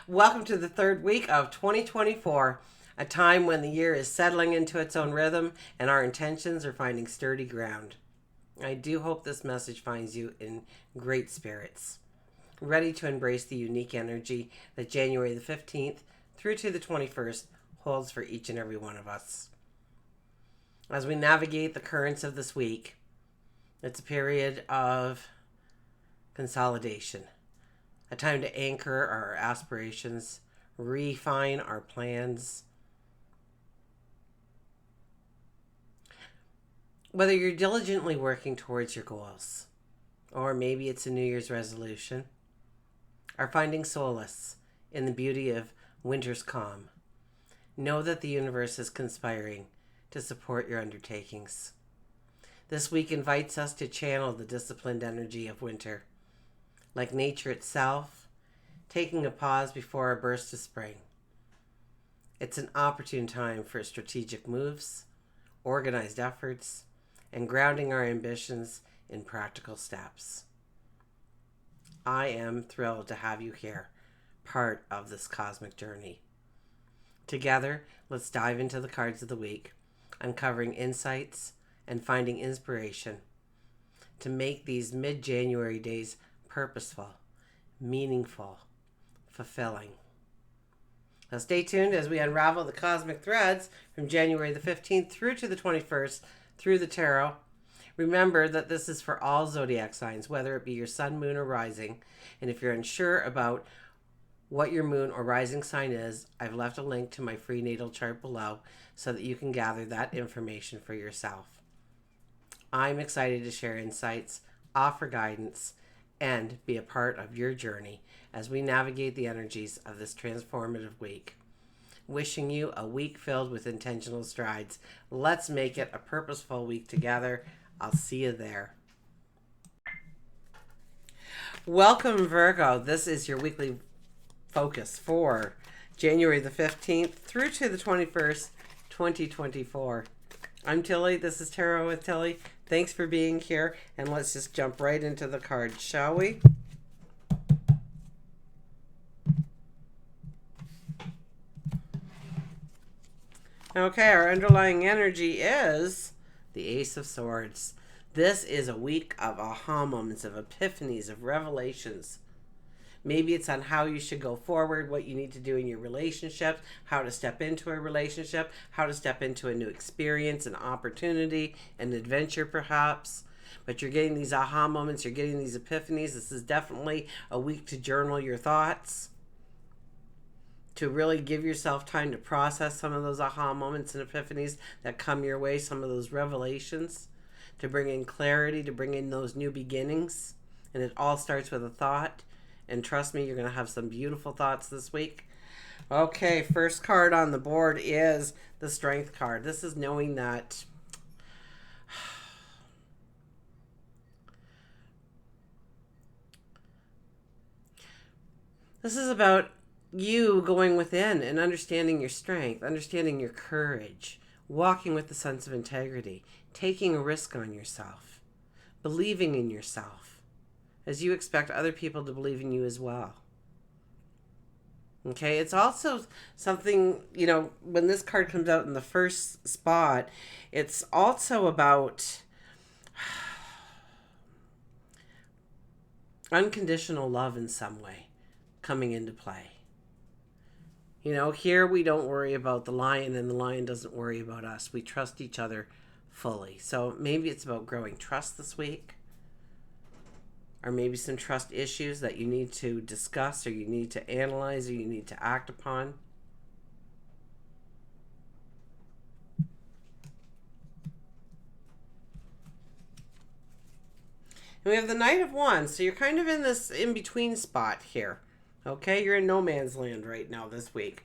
Welcome to the third week of 2024, a time when the year is settling into its own rhythm and our intentions are finding sturdy ground. I do hope this message finds you in great spirits, ready to embrace the unique energy that January the 15th through to the 21st holds for each and every one of us. As we navigate the currents of this week, it's a period of consolidation, a time to anchor our aspirations, refine our plans. Whether you're diligently working towards your goals, or maybe it's a New Year's resolution, are finding solace in the beauty of winter's calm, know that the universe is conspiring to support your undertakings. This week invites us to channel the disciplined energy of winter, like nature itself, taking a pause before a burst of spring. It's an opportune time for strategic moves, organized efforts, and grounding our ambitions in practical steps. I am thrilled to have you here, part of this cosmic journey. Together, let's dive into the cards of the week, uncovering insights and finding inspiration to make these mid-January days purposeful, meaningful, fulfilling. Now stay tuned as we unravel the cosmic threads from January the 15th through to the 21st through the tarot. Remember that this is for all zodiac signs, whether it be your sun, moon, or rising. And if you're unsure about what your moon or rising sign is, I've left a link to my free natal chart below so that you can gather that information for yourself. I'm excited to share insights, offer guidance, and be a part of your journey as we navigate the energies of this transformative week. Wishing you a week filled with intentional strides. Let's make it a purposeful week together. I'll see you there. Welcome, Virgo. This is your weekly focus for January the 15th through to the 21st, 2024. I'm Tilly. This is Tarot with Tilly. Thanks for being here, and let's just jump right into the cards, shall we? Okay, our underlying energy is the Ace of Swords. This is a week of aha moments, of epiphanies, of revelations. Maybe it's on how you should go forward, what you need to do in your relationship, how to step into a relationship, how to step into a new experience, an opportunity, an adventure perhaps. But you're getting these aha moments, you're getting these epiphanies. This is definitely a week to journal your thoughts, to really give yourself time to process some of those aha moments and epiphanies that come your way, some of those revelations, to bring in clarity, to bring in those new beginnings. And it all starts with a thought. And trust me, you're going to have some beautiful thoughts this week. Okay, first card on the board is the Strength card. This is knowing that this is about you going within and understanding your strength, understanding your courage, walking with a sense of integrity, taking a risk on yourself, believing in yourself, as you expect other people to believe in you as well. Okay, it's also something, when this card comes out in the first spot, it's also about unconditional love in some way coming into play. Here we don't worry about the lion and the lion doesn't worry about us. We trust each other fully. So maybe it's about growing trust this week. Or maybe some trust issues that you need to discuss, or you need to analyze, or you need to act upon. And we have the Knight of Wands, so you're kind of in this in-between spot here. Okay, you're in no man's land right now this week.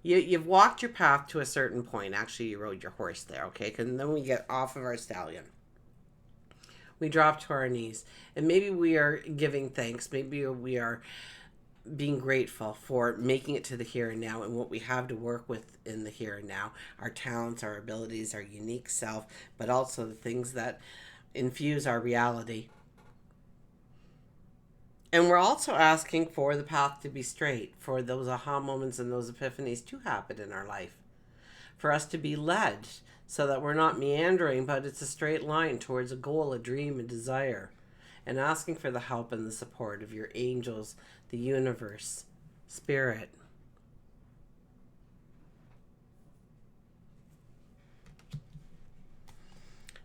You've walked your path to a certain point. Actually, you rode your horse there, okay? And then we get off of our stallion. We drop to our knees, and maybe we are giving thanks. Maybe we are being grateful for making it to the here and now and what we have to work with in the here and now, our talents, our abilities, our unique self, but also the things that infuse our reality. And we're also asking for the path to be straight, for those aha moments and those epiphanies to happen in our life, for us to be led so that we're not meandering, but it's a straight line towards a goal, a dream, a desire, and asking for the help and the support of your angels, the universe, spirit.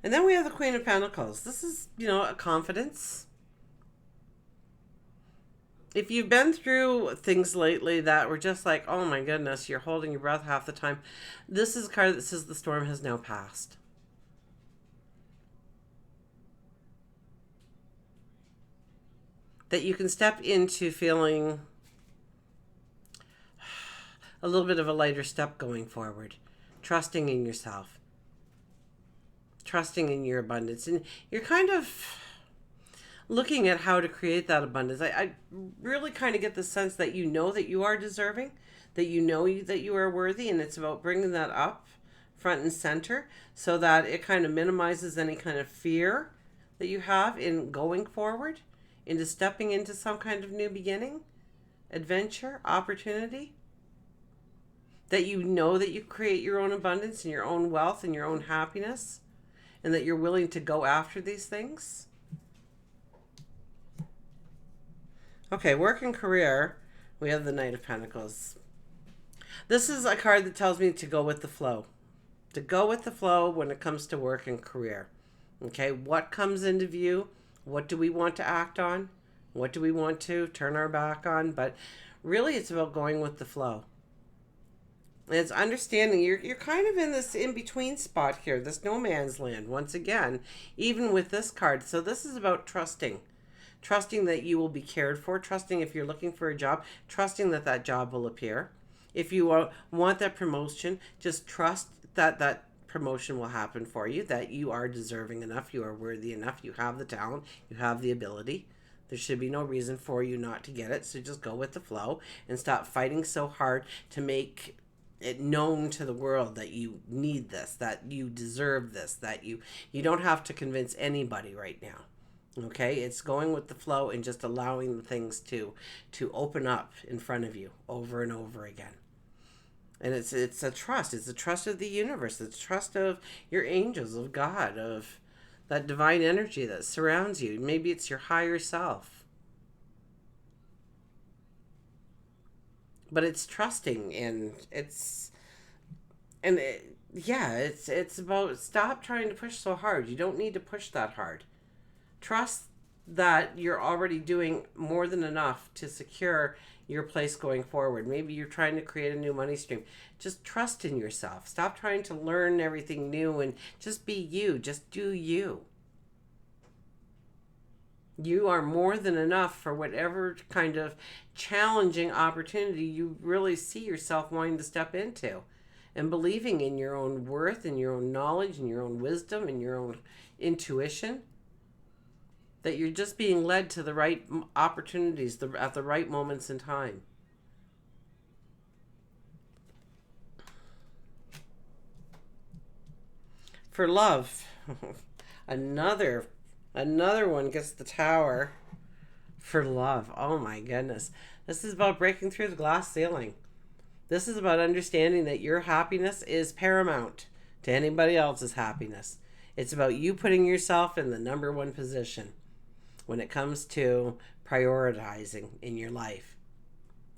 And then we have the Queen of Pentacles. This is, a confidence. If you've been through things lately that were just like, oh my goodness, you're holding your breath half the time, this is a card that says the storm has now passed. That you can step into feeling a little bit of a lighter step going forward, trusting in yourself, trusting in your abundance. And you're kind of looking at how to create that abundance. I really kind of get the sense that you know that you are deserving, that you know that you are worthy, and it's about bringing that up front and center so that it kind of minimizes any kind of fear that you have in going forward, into stepping into some kind of new beginning, adventure, opportunity. That you know that you create your own abundance and your own wealth and your own happiness, and that you're willing to go after these things. Okay, work and career, we have the Knight of Pentacles. This is a card that tells me to go with the flow. To go with the flow when it comes to work and career. Okay, what comes into view? What do we want to act on? What do we want to turn our back on? But really it's about going with the flow. It's understanding you're kind of in this in-between spot here, this no man's land, once again, even with this card. So this is about trusting. Trusting that you will be cared for, trusting if you're looking for a job, trusting that that job will appear. If you want that promotion, just trust that that promotion will happen for you, that you are deserving enough, you are worthy enough, you have the talent, you have the ability. There should be no reason for you not to get it, so just go with the flow and stop fighting so hard to make it known to the world that you need this, that you deserve this, that you don't have to convince anybody right now. Okay, it's going with the flow and just allowing the things to open up in front of you over and over again. And it's a trust. It's a trust of the universe. It's trust of your angels, of God, of that divine energy that surrounds you. Maybe it's your higher self. But it's trusting, and it's about stop trying to push so hard. You don't need to push that hard. Trust that you're already doing more than enough to secure your place going forward. Maybe you're trying to create a new money stream. Just trust in yourself. Stop trying to learn everything new and just be you. Just do you. You are more than enough for whatever kind of challenging opportunity you really see yourself wanting to step into. And believing in your own worth and your own knowledge and your own wisdom and your own intuition. That you're just being led to the right opportunities at the right moments in time. For love, another one gets the Tower. For love, oh my goodness. This is about breaking through the glass ceiling. This is about understanding that your happiness is paramount to anybody else's happiness. It's about you putting yourself in the number one position when it comes to prioritizing in your life.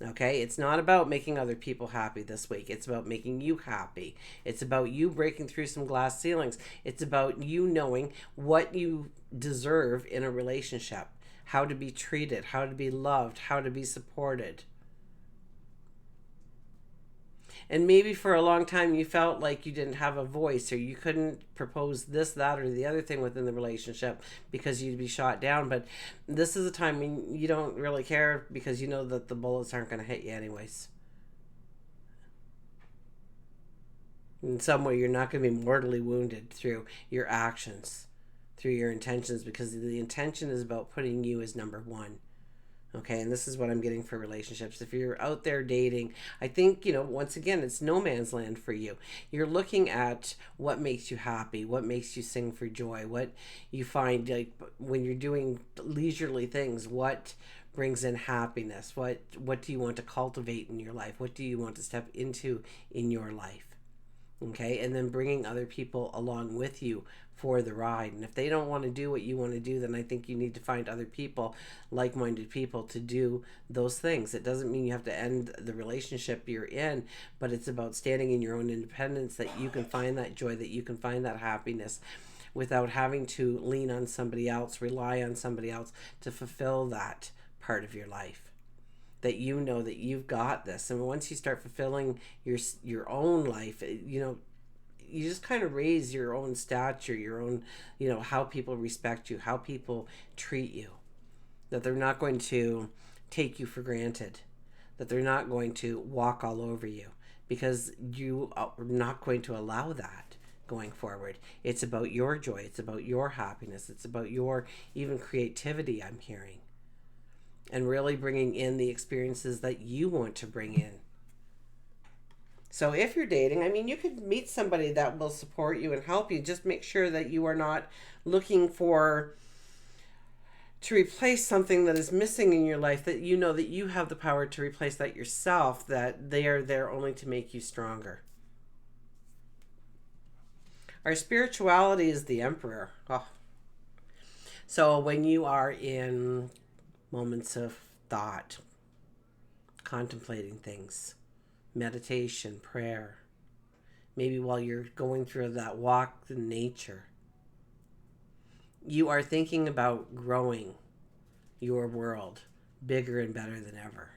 Okay, it's not about making other people happy this week. It's about making you happy. It's about you breaking through some glass ceilings. It's about you knowing what you deserve in a relationship, how to be treated, how to be loved, how to be supported. And maybe for a long time you felt like you didn't have a voice, or you couldn't propose this, that, or the other thing within the relationship because you'd be shot down. But this is a time when you don't really care because you know that the bullets aren't going to hit you anyways. In some way, you're not going to be mortally wounded through your actions, through your intentions, because the intention is about putting you as number one. Okay, and this is what I'm getting for relationships. If you're out there dating, I think, once again, it's no man's land for you. You're looking at what makes you happy, what makes you sing for joy, what you find like when you're doing leisurely things, what brings in happiness? What do you want to cultivate in your life? What do you want to step into in your life? Okay, and then bringing other people along with you for the ride. And if they don't want to do what you want to do, then I think you need to find other people, like-minded people, to do those things. It doesn't mean you have to end the relationship you're in, but it's about standing in your own independence, that you can find that joy, that you can find that happiness without having to lean on somebody else, rely on somebody else to fulfill that part of your life. That you know that you've got this, and once you start fulfilling your own life, you just kind of raise your own stature, your own, how people respect you, how people treat you. That they're not going to take you for granted, that they're not going to walk all over you, because you are not going to allow that going forward. It's about your joy, it's about your happiness, it's about your even creativity, I'm hearing. And really bringing in the experiences that you want to bring in. So if you're dating, I mean, you could meet somebody that will support you and help you. Just make sure that you are not looking to replace something that is missing in your life, that you know that you have the power to replace that yourself, that they are there only to make you stronger. Our spirituality is the emperor. Oh. So when you are in moments of thought, contemplating things, meditation, prayer, maybe while you're going through that walk in nature, you are thinking about growing your world bigger and better than ever.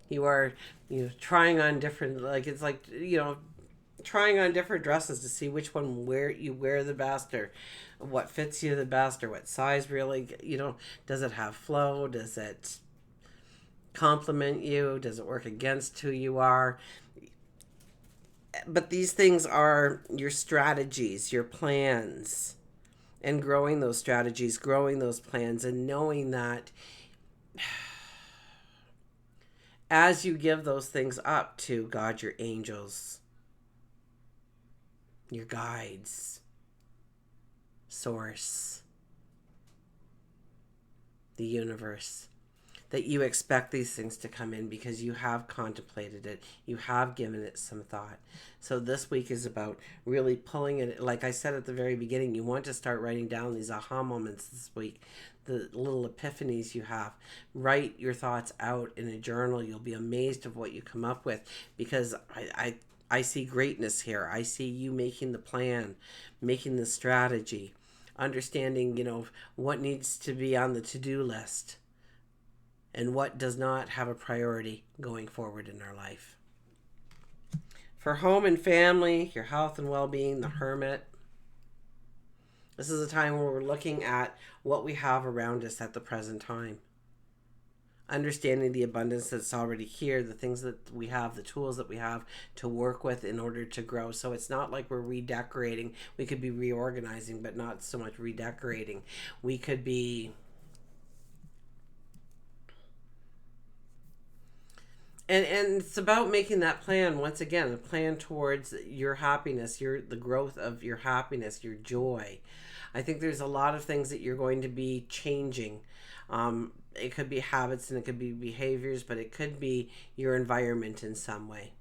You are, trying on different, trying on different dresses to see which one you wear the best, or what fits you the best, or what size really, does it have flow? Does it complement you? Does it work against who you are? But these things are your strategies, your plans, and growing those strategies, growing those plans, and knowing that as you give those things up to God, your angels, your guides, source, the universe, that you expect these things to come in because you have contemplated it, you have given it some thought. So this week is about really pulling it, like I said at the very beginning, you want to start writing down these aha moments this week, the little epiphanies you have. Write your thoughts out in a journal. You'll be amazed of what you come up with, because I see greatness here. I see you making the plan, making the strategy, understanding, what needs to be on the to-do list and what does not have a priority going forward in our life. For home and family, your health and well-being, the Hermit. This is a time where we're looking at what we have around us at the present time. Understanding the abundance that's already here, the things that we have, the tools that we have to work with in order to grow. So it's not like we're redecorating. We could be reorganizing, but not so much redecorating. We could be... And it's about making that plan, once again, a plan towards your happiness, the growth of your happiness, your joy. I think there's a lot of things that you're going to be changing. It could be habits and it could be behaviors, but it could be your environment in some way.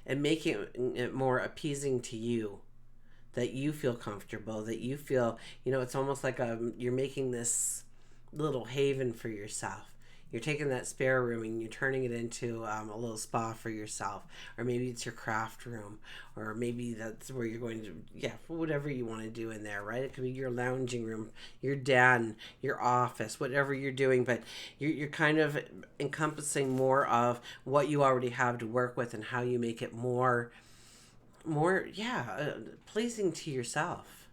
And making it more appeasing to you, that you feel comfortable, that you feel, it's almost like you're making this little haven for yourself. You're taking that spare room and you're turning it into a little spa for yourself. Or maybe it's your craft room. Or maybe that's where you're going to, whatever you want to do in there, right? It could be your lounging room, your den, your office, whatever you're doing. But you're kind of encompassing more of what you already have to work with and how you make it more pleasing to yourself.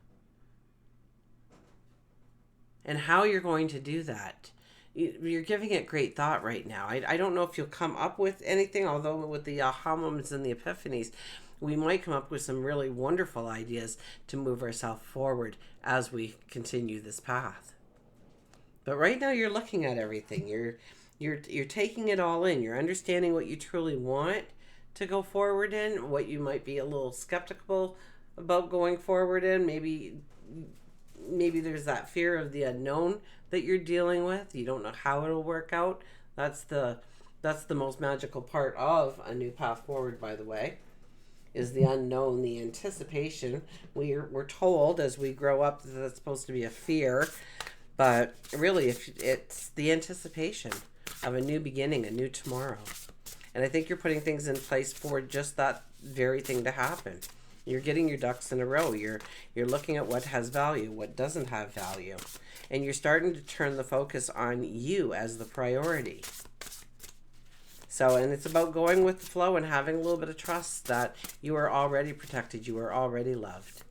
And how you're going to do that. You're giving it great thought right now. I don't know if you'll come up with anything, although with the aha moments and the epiphanies, we might come up with some really wonderful ideas to move ourselves forward as we continue this path. But right now you're looking at everything. You're taking it all in. You're understanding what you truly want to go forward in, what you might be a little skeptical about going forward in. Maybe maybe there's that fear of the unknown that you're dealing with. You don't know how it'll work out. That's the most magical part of a new path forward, by the way, is the unknown, the anticipation. We're told as we grow up that that's supposed to be a fear, but really, if it's the anticipation of a new beginning, a new tomorrow. And I think you're putting things in place for just that very thing to happen. You're getting your ducks in a row. You're looking at what has value, what doesn't have value. And you're starting to turn the focus on you as the priority. So, and it's about going with the flow and having a little bit of trust that you are already protected, you are already loved.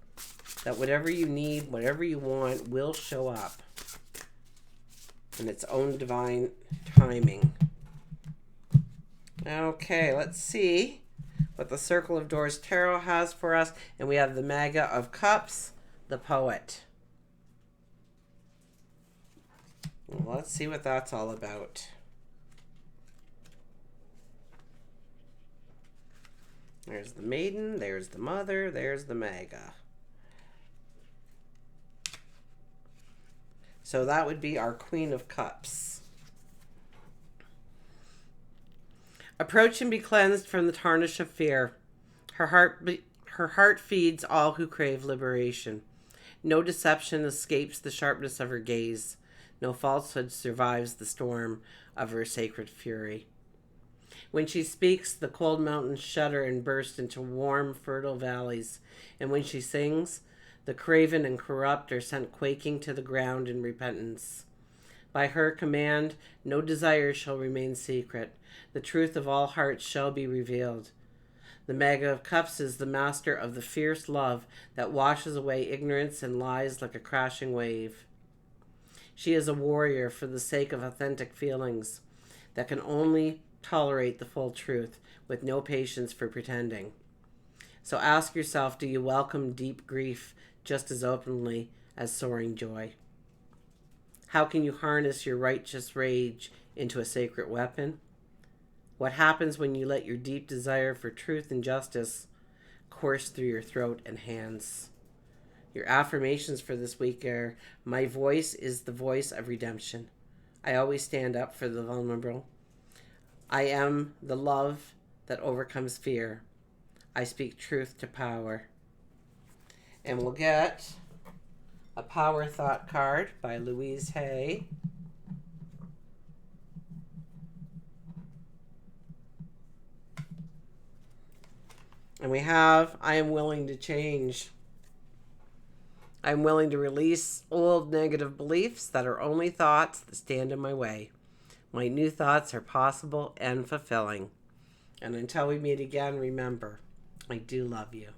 That whatever you need, whatever you want will show up in its own divine timing. Okay, let's see what the Circle of Doors Tarot has for us. And we have the Magi of Cups, the Poet. Well, let's see what that's all about. There's the Maiden, there's the Mother, there's the Magi. So that would be our Queen of Cups. Approach and be cleansed from the tarnish of fear. Her heart feeds all who crave liberation. No deception escapes the sharpness of her gaze. No falsehood survives the storm of her sacred fury. When she speaks, the cold mountains shudder and burst into warm, fertile valleys. And when she sings, the craven and corrupt are sent quaking to the ground in repentance. By her command, no desire shall remain secret. The truth of all hearts shall be revealed. The Magi of Cups is the master of the fierce love that washes away ignorance and lies like a crashing wave. She is a warrior for the sake of authentic feelings that can only tolerate the full truth with no patience for pretending. So ask yourself, do you welcome deep grief just as openly as soaring joy? How can you harness your righteous rage into a sacred weapon? What happens when you let your deep desire for truth and justice course through your throat and hands? Your affirmations for this week are, my voice is the voice of redemption. I always stand up for the vulnerable. I am the love that overcomes fear. I speak truth to power. And we'll get a Power Thought card by Louise Hay. And we have, I am willing to change. I'm willing to release old negative beliefs that are only thoughts that stand in my way. My new thoughts are possible and fulfilling. And until we meet again, remember, I do love you.